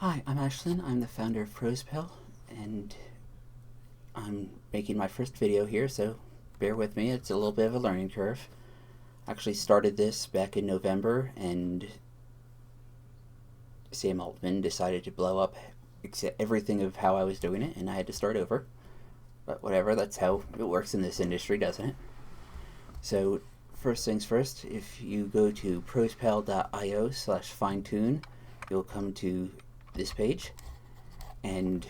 Hi, I'm Ashlyn. I'm the founder of ProsePal, and I'm making my first video here, so bear with me. It's a little bit of a learning curve. I actually started this back in November, and Sam Altman decided to blow up everything of how I was doing it, and I had to start over. But whatever, that's how it works in this industry, doesn't it? So first things first, if you go to prosepal.io/finetune, you'll come to this page, and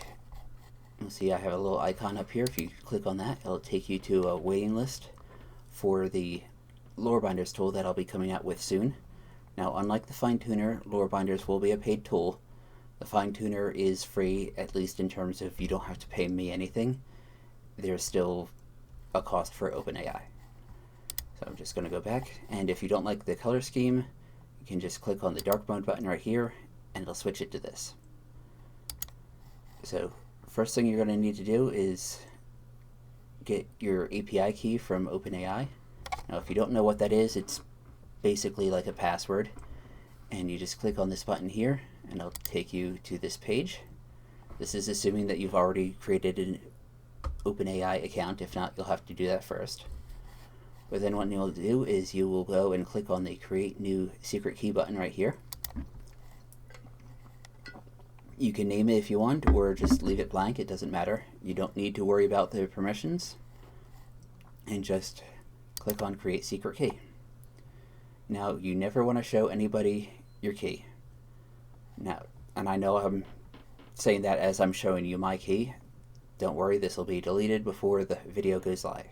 you'll see I have a little icon up here. If you click on that, it'll take you to a waiting list for the lore binders tool that I'll be coming out with soon. Now, unlike the Finetuner, lore binders will be a paid tool. The Finetuner is free, at least in terms of you don't have to pay me anything. There's still a cost for OpenAI. So I'm just going to go back, and if you don't like the color scheme, you can just click on the dark mode button right here, and it'll switch it to this. So first thing you're going to need to do is get your API key from OpenAI. Now if you don't know what that is, it's basically like a password, and you just click on this button here and it'll take you to this page. This is assuming that you've already created an OpenAI account. If not, you'll have to do that first. But then what you'll do is you will go and click on the create new secret key button right here. You can name it if you want, or just leave it blank. It doesn't matter. You don't need to worry about the permissions. And just click on create secret key. Now, you never want to show anybody your key. Now, and I know I'm saying that as I'm showing you my key. Don't worry, this will be deleted before the video goes live.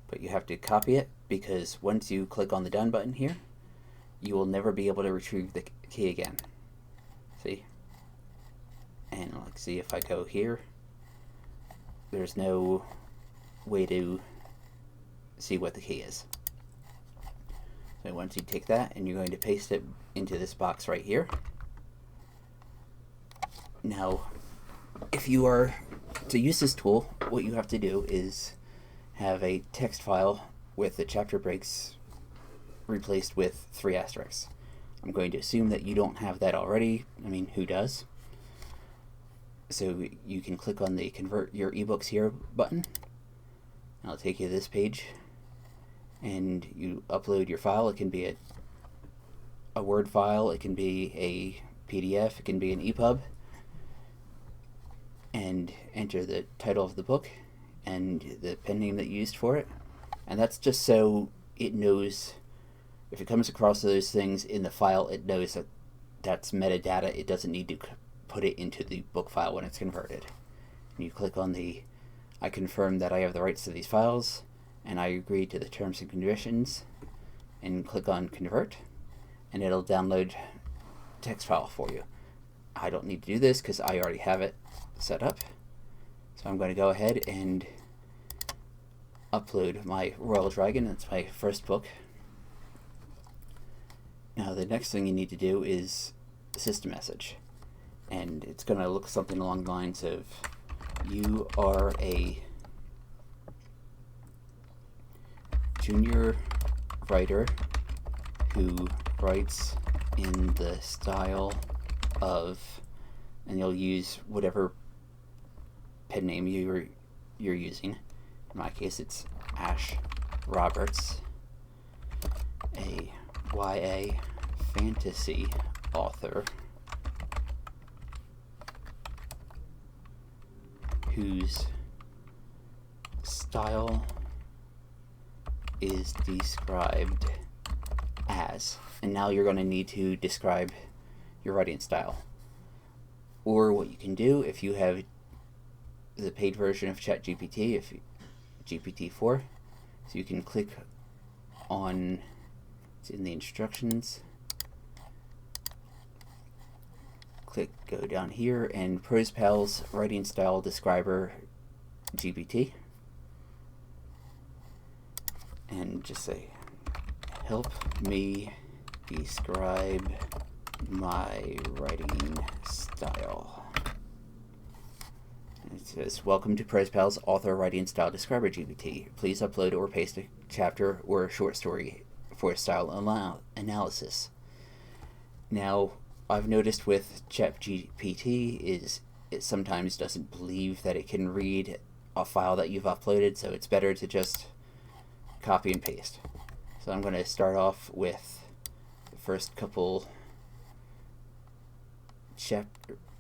But you have to copy it, because once you click on the done button here, you will never be able to retrieve the key again. See? And let's see, if I go here, there's no way to see what the key is. So once you take that and you're going to paste it into this box right here. Now, if you are to use this tool, what you have to do is have a text file with the chapter breaks replaced with 3 asterisks. I'm going to assume that you don't have that already. I mean, who does? So you can click on the convert your ebooks here button. I'll take you to this page, and you upload your file. It can be a Word file, it can be a PDF, it can be an EPUB, and enter the title of the book and the pen name that you used for it. And that's just so it knows, if it comes across those things in the file, it knows that that's metadata. It doesn't need to put it into the book file when it's converted. And you click on the I confirm that I have the rights to these files, and I agree to the terms and conditions, and click on convert, and it'll download text file for you. I don't need to do this because I already have it set up. So I'm going to go ahead and upload my Royal Dragon. That's my first book. Now the next thing you need to do is system message. And it's going to look something along the lines of, you are a junior writer who writes in the style of, and you'll use whatever pen name you're using. In my case, it's Ash Roberts, a YA fantasy author whose style is described as. And now you're going to need to describe your writing style. Or what you can do, if you have the paid version of ChatGPT, if GPT 4, so you can click on, it's in the instructions, go down here, and ProsePal's writing style describer GPT, and just say, help me describe my writing style. And it says, welcome to ProsePal's author writing style describer GPT. Please upload or paste a chapter or a short story for style analysis. Now, I've noticed with ChatGPT is it sometimes doesn't believe that it can read a file that you've uploaded, so it's better to just copy and paste. So I'm going to start off with the first couple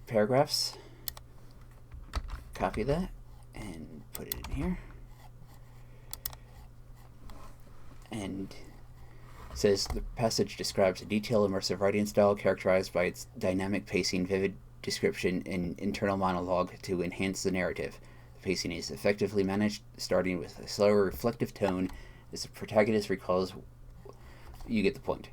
paragraphs, copy that and put it in here, and it says the passage describes a detailed immersive writing style characterized by its dynamic pacing, vivid description, and internal monologue to enhance the narrative. The pacing is effectively managed, starting with a slower reflective tone as the protagonist recalls. You get the point.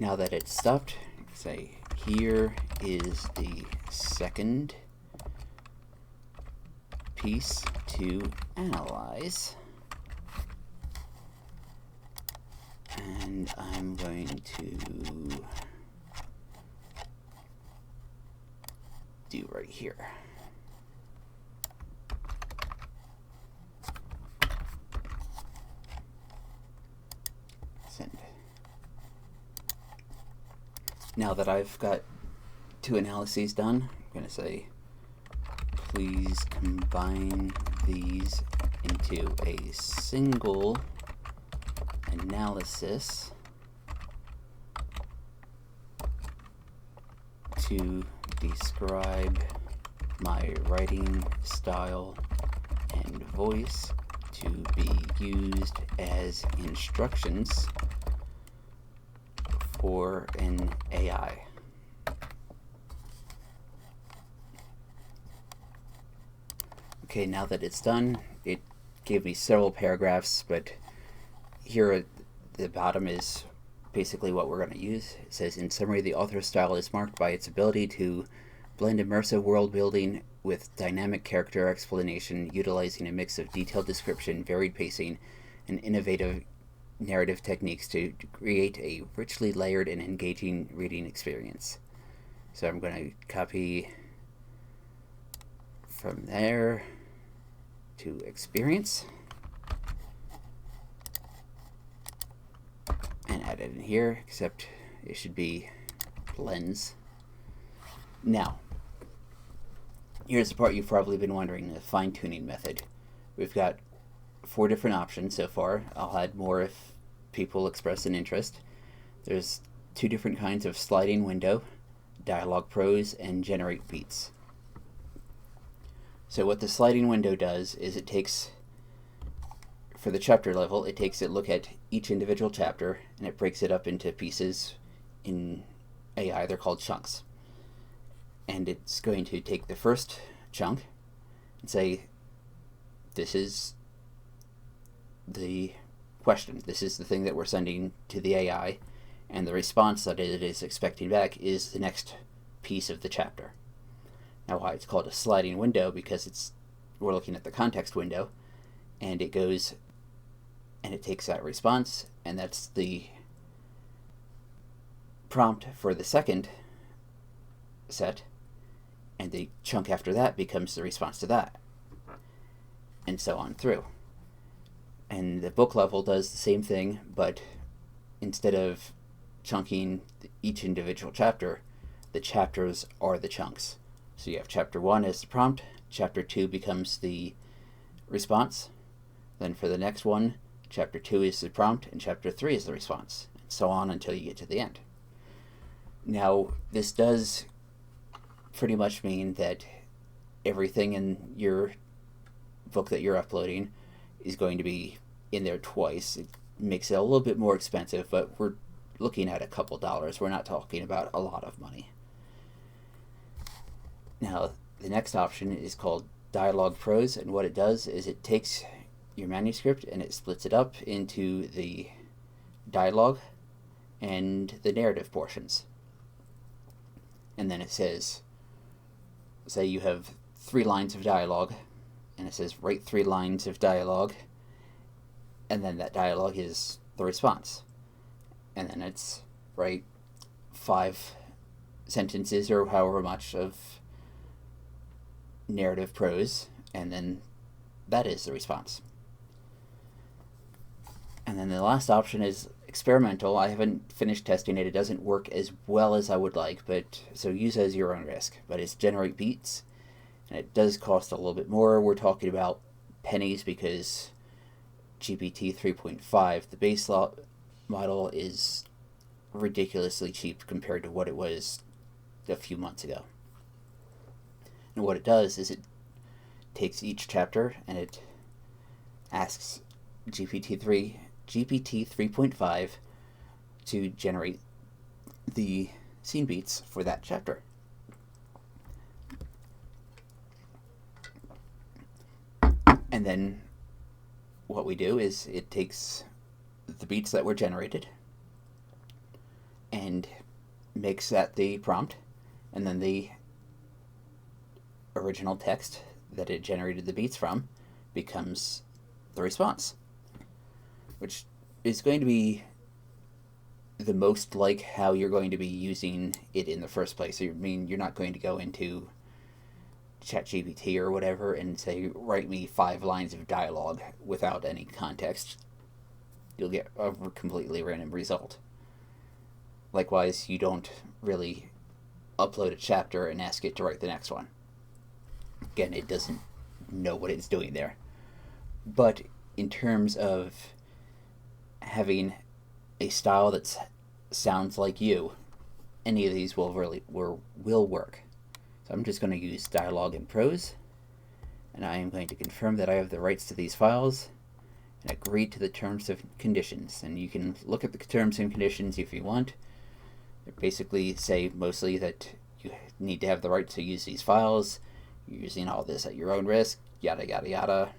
Now that it's stopped, say, here is the second piece to analyze. And I'm going to do right here. Send. Now that I've got 2 analyses done, I'm going to say, please combine these into a single analysis to describe my writing style and voice to be used as instructions for an AI. Okay, now that it's done, it gave me several paragraphs, but here at the bottom is basically what we're going to use. It says, in summary, the author's style is marked by its ability to blend immersive world building with dynamic character explanation, utilizing a mix of detailed description, varied pacing, and innovative narrative techniques to create a richly layered and engaging reading experience. So I'm going to copy from there to experience and add it in here, except it should be lens. Now, here's the part you've probably been wondering, the fine-tuning method. We've got 4 different options so far. I'll add more if people express an interest. There's 2 different kinds of sliding window, dialogue prose, and generate beats. So what the sliding window does is it takes, for the chapter level, it takes a look at each individual chapter and it breaks it up into pieces. In AI, they're called chunks. And it's going to take the first chunk and say, this is the question, this is the thing that we're sending to the AI, and the response that it is expecting back is the next piece of the chapter. Now, why it's called a sliding window, because we're looking at the context window, and it goes and it takes that response, and that's the prompt for the second set, and the chunk after that becomes the response to that, and so on through. And the book level does the same thing, but instead of chunking each individual chapter, the chapters are the chunks. So you have chapter 1 as the prompt, chapter 2 becomes the response, then for the next one, chapter 2 is the prompt, and chapter 3 is the response, and so on until you get to the end. Now, this does pretty much mean that everything in your book that you're uploading is going to be in there twice. It makes it a little bit more expensive, but we're looking at a couple dollars. We're not talking about a lot of money. Now, the next option is called dialogue prose, and what it does is it takes your manuscript and it splits it up into the dialogue and the narrative portions. And then it says, say you have 3 lines of dialogue, and it says write 3 lines of dialogue, and then that dialogue is the response. And then it's write 5 sentences or however much of narrative prose, and then that is the response. And then the last option is experimental. I haven't finished testing it. It doesn't work as well as I would like, but so use it as your own risk. But it's generate beats, and it does cost a little bit more. We're talking about pennies because GPT 3.5, the base model, is ridiculously cheap compared to what it was a few months ago. And what it does is it takes each chapter and it asks GPT 3.5 to generate the scene beats for that chapter. And then what we do is it takes the beats that were generated and makes that the prompt, and then the original text that it generated the beats from becomes the response, which is going to be the most like how you're going to be using it in the first place. I mean, you're not going to go into ChatGPT or whatever and say, write me 5 lines of dialogue without any context. You'll get a completely random result. Likewise, you don't really upload a chapter and ask it to write the next one. Again, it doesn't know what it's doing there. But in terms of having a style that sounds like you, any of these will work. So I'm just going to use dialogue in prose, and I am going to confirm that I have the rights to these files and agree to the terms and conditions. And you can look at the terms and conditions if you want. They basically say mostly that you need to have the right to use these files, you're using all this at your own risk, yada yada yada.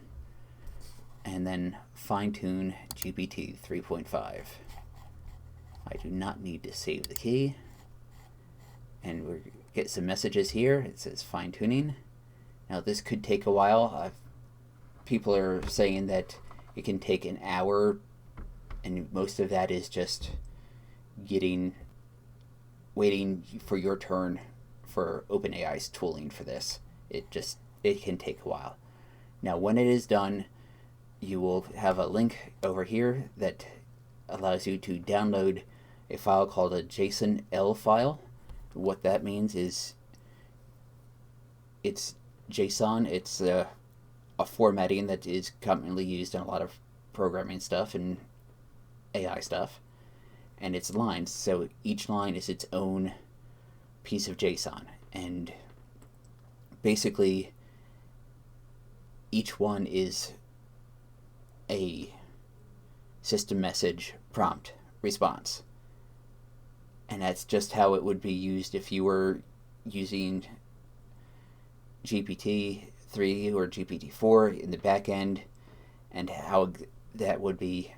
And then fine-tune GPT 3.5. I do not need to save the key. And we get some messages here. It says fine-tuning. Now this could take a while. People are saying that it can take an hour, and most of that is just waiting for your turn for OpenAI's tooling for this. It can take a while. Now when it is done, you will have a link over here that allows you to download a file called a JSON-L file. What that means is it's JSON. It's a formatting that is commonly used in a lot of programming stuff and AI stuff. And it's lines, so each line is its own piece of JSON. And basically, each one is a system message prompt response. And that's just how it would be used if you were using GPT-3 or GPT-4 in the back end, and how that would be,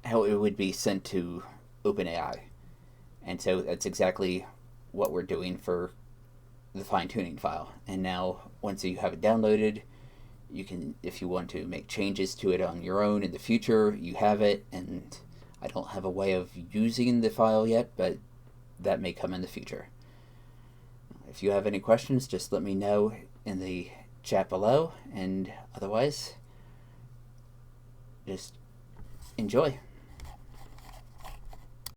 how it would be sent to OpenAI. And so that's exactly what we're doing for the fine-tuning file. And now once you have it downloaded, you can, if you want to make changes to it on your own in the future, you have it. And I don't have a way of using the file yet, but that may come in the future. If you have any questions, just let me know in the chat below, and otherwise, just enjoy.